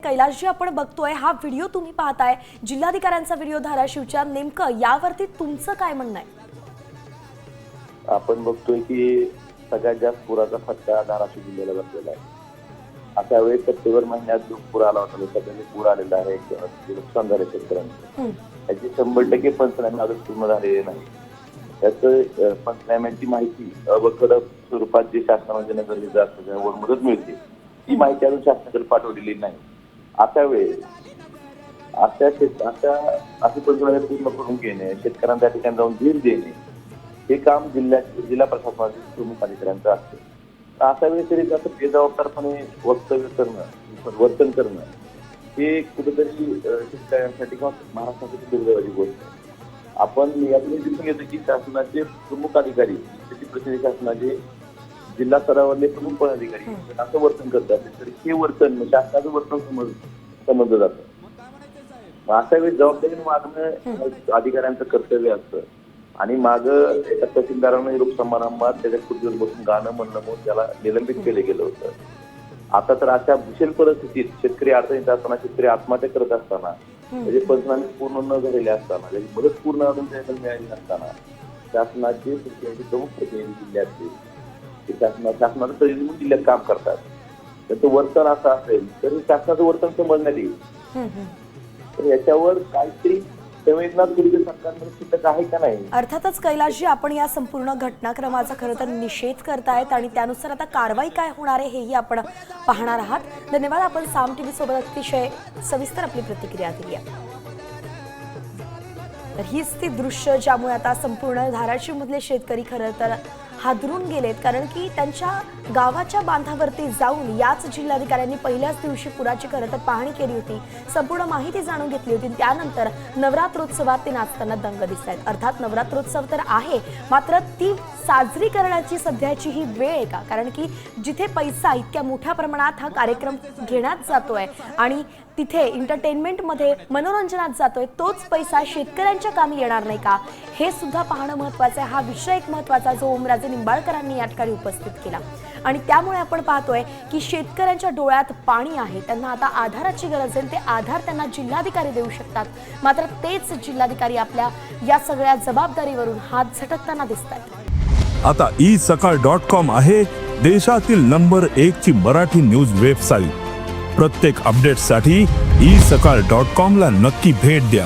कैलासजी आपण बघतोय हा व्हिडिओ तुम्ही पाहताय जिल्हाधिकाऱ्यांचा व्हिडिओ धाराशिवच्या नेमकं यावरती तुमचं काय म्हणणं आहे? आपण बघतोय की सगळ्यात जास्त पुराचा फटका धाराशिव जिल्ह्याला बसलेला आहे। अशा वेळेस सप्टेंबर महिन्यात जो पूर आला होता सगळ्यांनी पूर आलेला आहे नुकसान झाले शेतकऱ्यांचं त्याची 100% पंचनामे अजून पूर्ण झालेले नाही। त्याचं पंचनाम्याची माहिती अवकडक स्वरूपात जी शासनाने नजरेत असते मदत मिळते ती माहिती अजून शासनाकडे पाठवलेली नाही। अशा वेळेस अशी पंचनामे पूर्ण करून घेणे शेतकऱ्यांना त्या ठिकाणी जाऊन धीर देणे हे काम जिल्हा प्रशासनाचे प्रमुख अधिकाऱ्यांचं असतं। अशा वेळेस तरी असं बेजबाबदारपणे वक्तव्य करणं वर्तन करणं हे कुठेतरी शेतकऱ्यांसाठी किंवा महाराष्ट्रासाठी दुर्दैवाची गोष्ट आहे। आपण यातून दिसून येतं की शासनाचे प्रमुख अधिकारी त्याची प्रतिनिधी शासनाचे जिल्हा स्तरावरले प्रमुख पदाधिकारी असं वर्तन करतात तरी हे वर्तन शासनाचं वर्तन समजलं जातं। अशा वेळेस जबाबदारी मागणं अधिकाऱ्यांचं कर्तव्य असतं आणि मागं एका तहसीलदारांना निरोप समारंभात त्याच्या खुर्चीवर बसून गाणं म्हणणं म्हणून त्याला निलंबित केलं गेलं होतं। आता तर अशा भीषण परिस्थितीत शेतकरी अडचणीत असताना शेतकरी आत्महत्या करत असताना त्याचे पंचनामे पूर्ण न झालेले असताना त्याची मदत पूर्ण अजून त्याला मिळाली नसताना शासनाचे प्रमुख प्रतिनिधी जिल्ह्यातले शासनाचं प्रतिनिधी म्हणून जिल्ह्यात काम करतात त्याचं वर्तन असं असेल तर शासनाचं वर्तन समजण्यात येईल। तर याच्यावर काहीतरी संवेदना सरकारमध्ये शिल्लक आहे का नाही? अर्थातच कैलासजी आपण या संपूर्ण घटनाक्रमाचा खरं तर निषेध करतायत आणि त्यानुसार आता कारवाई काय होणार आहे हेही आपण पाहणार आहात। धन्यवाद, आपण साम टीव्ही सोबत अतिशय सविस्तर आपली प्रतिक्रिया दिली आहे। तर हीच ती दृश्य ज्यामुळे आता संपूर्ण धाराशिव मधले शेतकरी खरं तर हादरून गेलेत, कारण की त्यांच्या गावाच्या बांधावरती जाऊन याच जिल्हाधिकाऱ्यांनी पहिल्याच दिवशी पुराची खरं तर पाहणी केली होती, संपूर्ण माहिती जाणून घेतली होती। त्यानंतर नवरात्रोत्सवात ते नाचताना दंग दिसतायत। अर्थात नवरात्रोत्सव तर आहे, मात्र ती साजरी करण्याची सध्याची ही वेळ आहे का? कारण की जिथे पैसा इतक्या मोठ्या प्रमाणात हा कार्यक्रम घेण्यात जातोय आणि तिथे एंटरटेनमेंटमध्ये मनोरंजनात जातोय तोच पैसा शेतकऱ्यांच्या कामी येणार नाही का हे सुद्धा पाहणं महत्त्वाचं आहे। हा विषय एक महत्त्वाचा जो ओमराजे निंबाळकरांनी या ठिकाणी उपस्थित केला आणि त्यामुळे आपण पाहतोय की शेतकऱ्यांच्या डोळ्यात पाणी आहे, त्यांना आता आधाराची गरज आहे। ते आधार त्यांना जिल्हाधिकारी देऊ शकतात, मात्र तेच जिल्हाधिकारी आपल्या या सगळ्या जबाबदारीवरून हात झटकताना दिसतात। आता isakal.com आहे देशातील नंबर 1 ची मराठी न्यूज वेबसाईट। प्रत्येक अपडेटसाठी isakal.com ला नक्की भेट द्या।